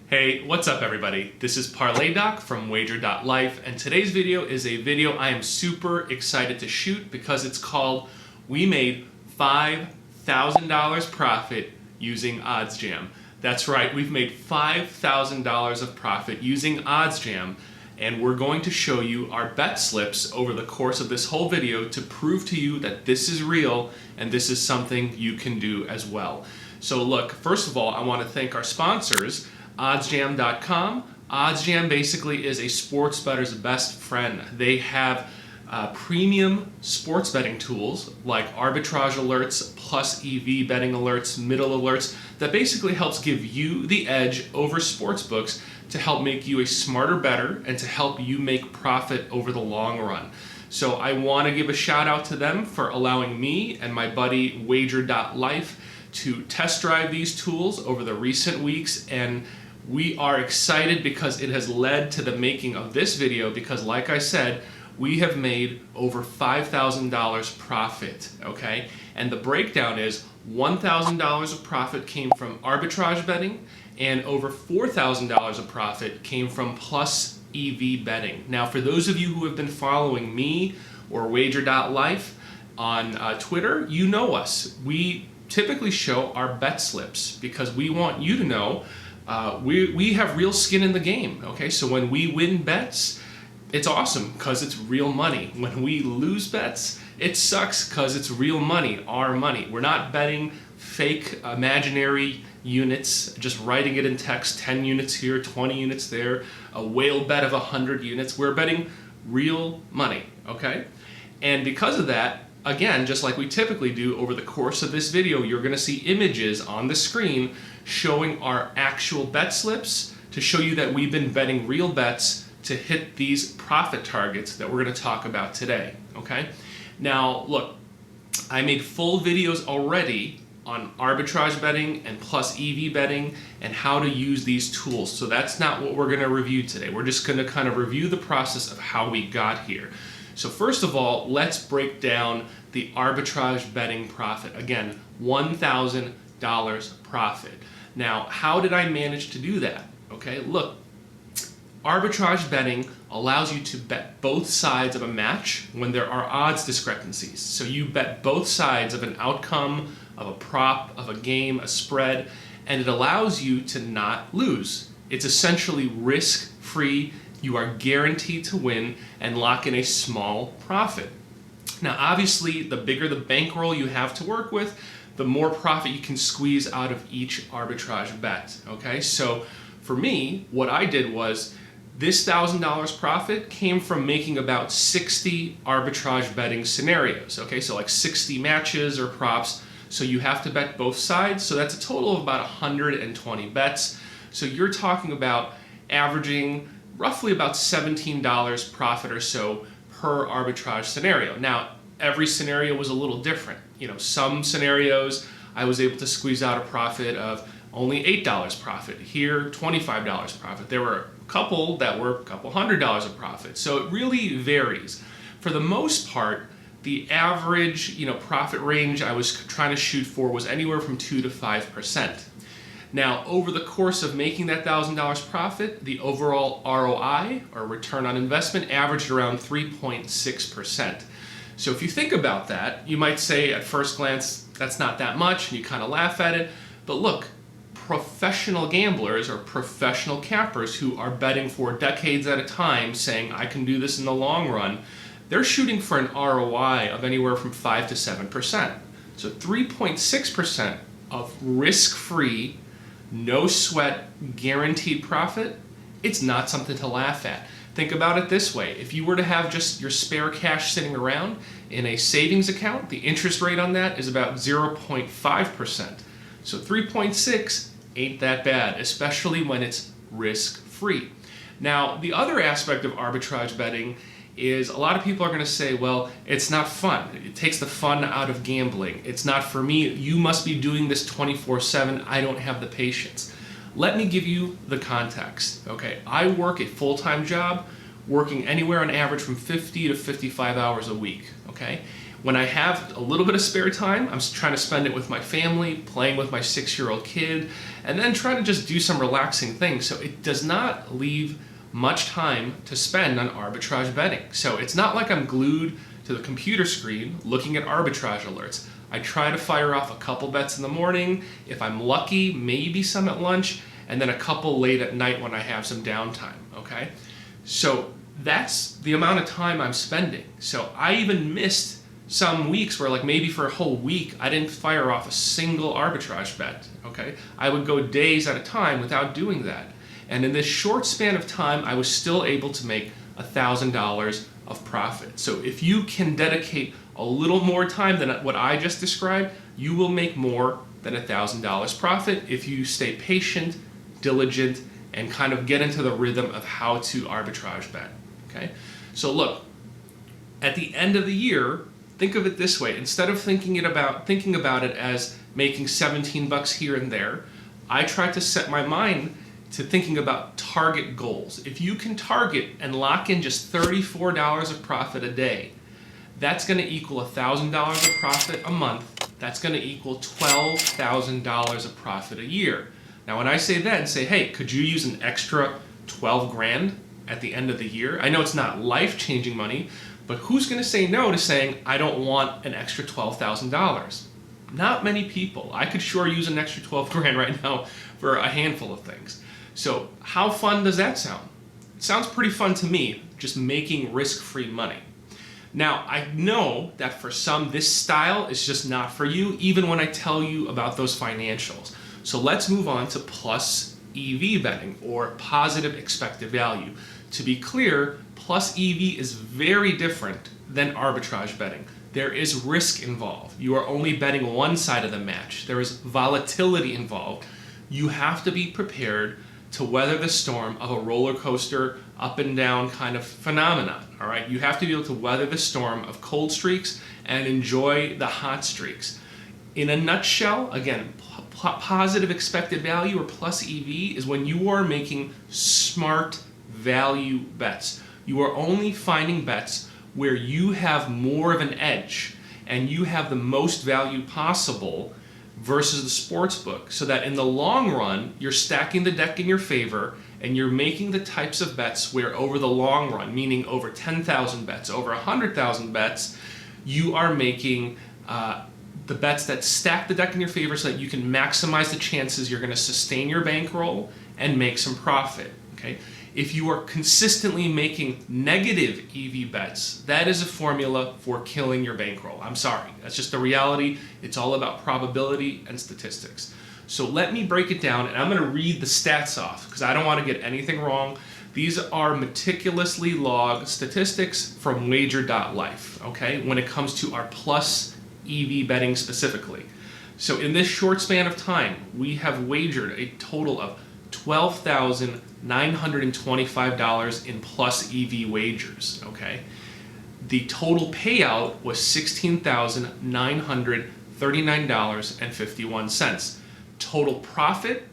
Hey, what's up everybody? This is Parlay Doc from Wager.life, and today's video is a video I am super excited to shoot because it's called We Made $5,000 Profit Using OddsJam. That's right, we've made $5,000 of profit using OddsJam, and we're going to show you our bet slips over the course of this whole video to prove to you that this is real and this is something you can do as well. So look, first of all, I want to thank our sponsors, OddsJam.com. OddsJam basically is a sports bettor's best friend. They have premium sports betting tools like arbitrage alerts, plus EV betting alerts, middle alerts, that basically helps give you the edge over sportsbooks to help make you a smarter bettor and to help you make profit over the long run. So I want to give a shout out to them for allowing me and my buddy Wager.life to test drive these tools over the recent weeks, and we are excited because it has led to the making of this video because, like I said, we have made over $5,000 profit, okay? And the breakdown is $1,000 of profit came from arbitrage betting and over $4,000 of profit came from plus EV betting. Now, for those of you who have been following me or Wager.life on Twitter, you know us. We typically show our bet slips because we want you to know we have real skin in the game, okay? So when we win bets, it's awesome because it's real money. When we lose bets, it sucks because it's real money, our money. We're not betting fake imaginary units, just writing it in text, 10 units here, 20 units there, a whale bet of 100 units. We're betting real money, okay? And because of that, again, just like we typically do over the course of this video, you're going to see images on the screen showing our actual bet slips to show you that we've been betting real bets to hit these profit targets that we're going to talk about today, okay? Now, look, I made full videos already on arbitrage betting and plus EV betting and how to use these tools. So that's not what we're going to review today. We're just going to kind of review the process of how we got here. So first of all, let's break down the arbitrage betting profit. Again, $1,000 profit. Now, how did I manage to do that? Okay, look, arbitrage betting allows you to bet both sides of a match when there are odds discrepancies. So you bet both sides of an outcome, of a prop, of a game, a spread, and it allows you to not lose. It's essentially risk-free. You are guaranteed to win and lock in a small profit. Now, obviously, the bigger the bankroll you have to work with, the more profit you can squeeze out of each arbitrage bet, okay? So for me, what I did was this $1,000 profit came from making about 60 arbitrage betting scenarios, okay? So like 60 matches or props. So you have to bet both sides. So that's a total of about 120 bets. So you're talking about averaging roughly about $17 profit or so per arbitrage scenario. Now, every scenario was a little different. You know, some scenarios I was able to squeeze out a profit of only $8 profit. Here, $25 profit. There were a couple that were a couple $100 of profit. So it really varies. For the most part, the average, profit range I was trying to shoot for was anywhere from 2 to 5%. Now, over the course of making that $1,000 profit, the overall ROI, or return on investment, averaged around 3.6%. So if you think about that, you might say at first glance, that's not that much, and you kind of laugh at it. But look, professional gamblers or professional campers who are betting for decades at a time, saying, I can do this in the long run, they're shooting for an ROI of anywhere from 5 to 7%. So 3.6% of risk-free, no sweat, guaranteed profit, it's not something to laugh at. Think about it this way. If you were to have just your spare cash sitting around in a savings account, the interest rate on that is about 0.5%. So 3.6 ain't that bad, especially when it's risk-free. Now, the other aspect of arbitrage betting is a lot of people are going to say, well, it's not fun. It takes the fun out of gambling. It's not for me. You must be doing this 24/7. I don't have the patience. Let me give you the context, okay? I work a full-time job, working anywhere on average from 50 to 55 hours a week, okay? When I have a little bit of spare time, I'm trying to spend it with my family, playing with my 6-year-old kid, and then trying to just do some relaxing things. So it does not leave much time to spend on arbitrage betting. So it's not like I'm glued to the computer screen looking at arbitrage alerts. I try to fire off a couple bets in the morning. If I'm lucky, maybe some at lunch, and then a couple late at night when I have some downtime, okay? So that's the amount of time I'm spending. So I even missed some weeks where, like, maybe for a whole week, I didn't fire off a single arbitrage bet, okay? I would go days at a time without doing that. And in this short span of time, I was still able to make $1,000 of profit. So if you can dedicate a little more time than what I just described, you will make more than $1,000 profit if you stay patient, diligent, and kind of get into the rhythm of how to arbitrage bet, okay? So look, at the end of the year, think of it this way. Instead of thinking about it as making 17 bucks here and there, I try to set my mind to thinking about target goals. If you can target and lock in just $34 of profit a day, that's going to equal $1,000 of profit a month. That's going to equal $12,000 of profit a year. Now, when I say that and say, hey, could you use an extra 12 grand at the end of the year? I know it's not life-changing money, but who's going to say no to saying, I don't want an extra $12,000? Not many people. I could sure use an extra 12 grand right now for a handful of things. So how fun does that sound? It sounds pretty fun to me, just making risk-free money. Now, I know that for some, this style is just not for you, even when I tell you about those financials. So let's move on to plus EV betting, or positive expected value. To be clear, plus EV is very different than arbitrage betting. There is risk involved. You are only betting one side of the match. There is volatility involved. You have to be prepared to weather the storm of a roller coaster, up and down kind of phenomenon, all right? You have to be able to weather the storm of cold streaks and enjoy the hot streaks. In a nutshell, again, positive expected value, or plus EV, is when you are making smart value bets. You are only finding bets where you have more of an edge and you have the most value possible versus the sports book, so that in the long run, you're stacking the deck in your favor and you're making the types of bets where over the long run, meaning over 10,000 bets, over 100,000 bets, you are making the bets that stack the deck in your favor so that you can maximize the chances you're going to sustain your bankroll and make some profit, okay? If you are consistently making negative EV bets, that is a formula for killing your bankroll. I'm sorry, that's just the reality. It's all about probability and statistics. So let me break it down, and I'm going to read the stats off because I don't want to get anything wrong. These are meticulously logged statistics from wager.life, okay, when it comes to our plus EV betting specifically. So in this short span of time, we have wagered a total of $12,925 in plus EV wagers, okay? The total payout was $16,939.51. Total profit,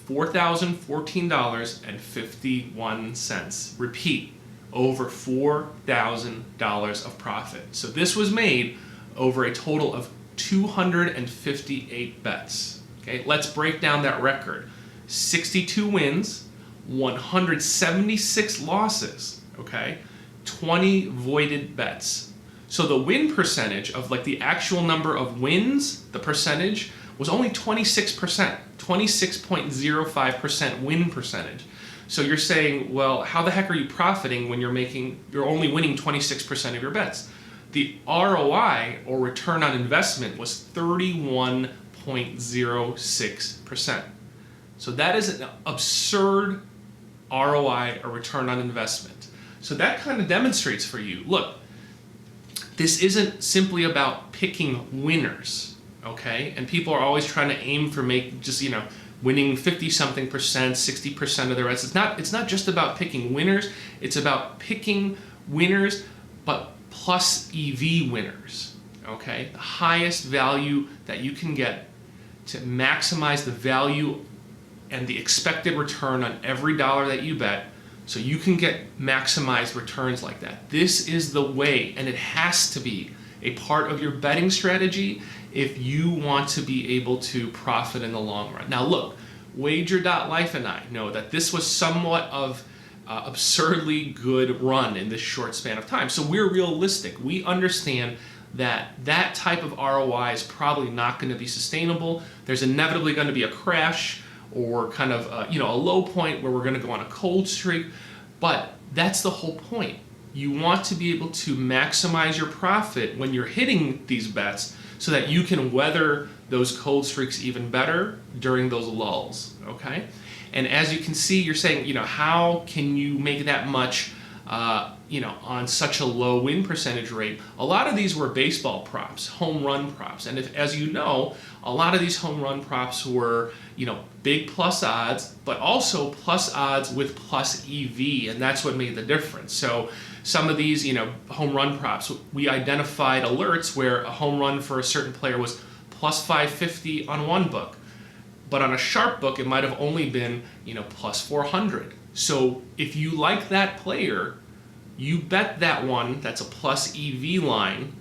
$4,014.51. Repeat, over $4,000 of profit. So this was made over a total of 258 bets, okay? Let's break down that record. 62 wins, 176 losses, okay? 20 voided bets. So the win percentage of, like, the actual number of wins, the percentage, was only 26%, 26.05% win percentage. So you're saying, well, how the heck are you profiting when you're only winning 26% of your bets? The ROI, or return on investment, was 31.06%. So that is an absurd ROI, or return on investment. So that kind of demonstrates for you, look, this isn't simply about picking winners, okay? And people are always trying to aim for winning 50-something percent, 60% of their bets. It's not just about picking winners, it's about picking winners, but plus EV winners, okay? The highest value that you can get to maximize the value and the expected return on every dollar that you bet, so you can get maximized returns like that. This is the way, and it has to be a part of your betting strategy if you want to be able to profit in the long run. Now look, Wager.life and I know that this was somewhat of absurdly good run in this short span of time. So we're realistic. We understand that that type of ROI is probably not going to be sustainable. There's inevitably going to be a crash or kind of a low point where we're going to go on a cold streak. But that's the whole point. You want to be able to maximize your profit when you're hitting these bets so that you can weather those cold streaks even better during those lulls, okay? And as you can see, you're saying, how can you make that much, on such a low win percentage rate? A lot of these were baseball props, home run props. And as you know, a lot of these home run props were, big plus odds, but also plus odds with plus EV, and that's what made the difference. So some of these, home run props, we identified alerts where a home run for a certain player was plus 550 on one book. But on a sharp book, it might have only been, plus 400. So if you like that player, you bet that one that's a plus EV line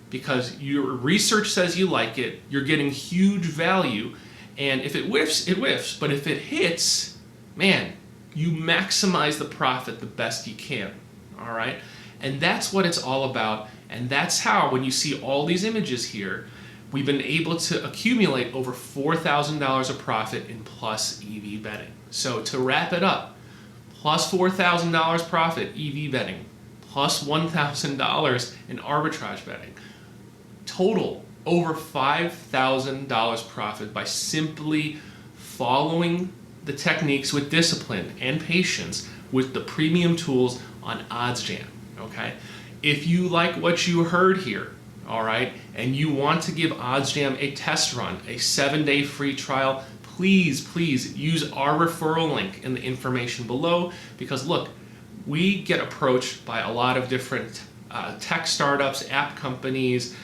because your research says you like it, you're getting huge value, and if it whiffs, it whiffs. But if it hits, man, you maximize the profit the best you can, all right? And that's what it's all about, and that's how, when you see all these images here, we've been able to accumulate over $4,000 of profit in plus EV betting. So to wrap it up, plus $4,000 profit EV betting, plus $1,000 in arbitrage betting. Total over $5,000 profit by simply following the techniques with discipline and patience with the premium tools on OddsJam, okay? If you like what you heard here, all right, and you want to give OddsJam a test run, a 7-day free trial, please use our referral link in the information below, because look, we get approached by a lot of different tech startups, app companies,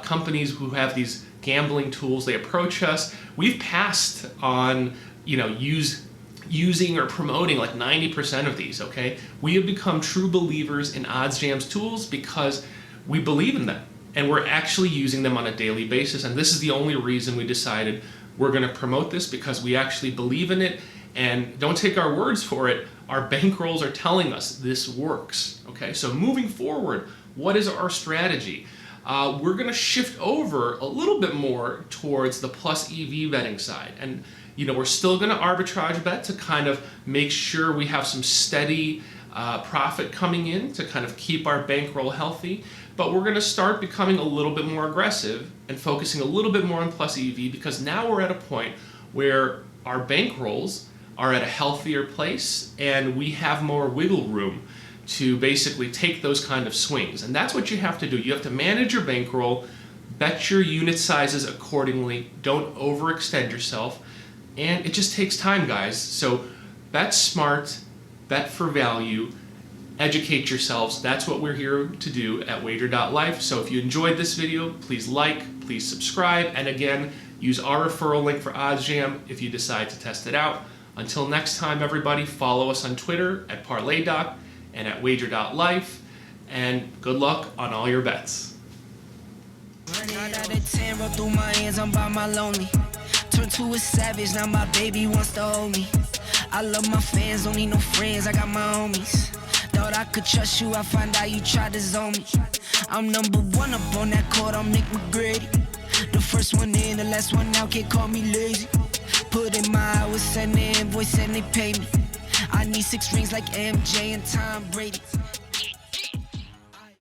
companies who have these gambling tools. They approach us. We've passed on, using or promoting like 90% of these, okay? We have become true believers in OddsJam's tools because we believe in them. And we're actually using them on a daily basis. And this is the only reason we decided we're going to promote this, because we actually believe in it. And don't take our words for it. Our bankrolls are telling us this works. Okay, so moving forward, what is our strategy? We're going to shift over a little bit more towards the plus EV betting side. And we're still going to arbitrage bet to kind of make sure we have some steady profit coming in to kind of keep our bankroll healthy. But we're going to start becoming a little bit more aggressive and focusing a little bit more on plus EV, because now we're at a point where our bankrolls are at a healthier place and we have more wiggle room to basically take those kind of swings. And that's what you have to do. You have to manage your bankroll, bet your unit sizes accordingly, don't overextend yourself, and it just takes time, guys. So bet smart, bet for value, educate yourselves. That's what we're here to do at Wager.life. So if you enjoyed this video, please like, please subscribe, and again, use our referral link for OddsJam if you decide to test it out. Until next time, everybody, follow us on Twitter at ParlayDoc and at Wager.life, and good luck on all your bets. 9 out of 10, roll through my hands, I'm by my lonely. Turned to a savage, now my baby wants to hold me. I love my fans, don't need no friends, I got my homies. Thought I could trust you, I find out you tried to zone me. I'm number one up on that court, I'm Nick McGrady. The first one in, the last one out, can't call me lazy. Put in my hours, send the invoice and they pay me. I need 6 rings like MJ and Tom Brady.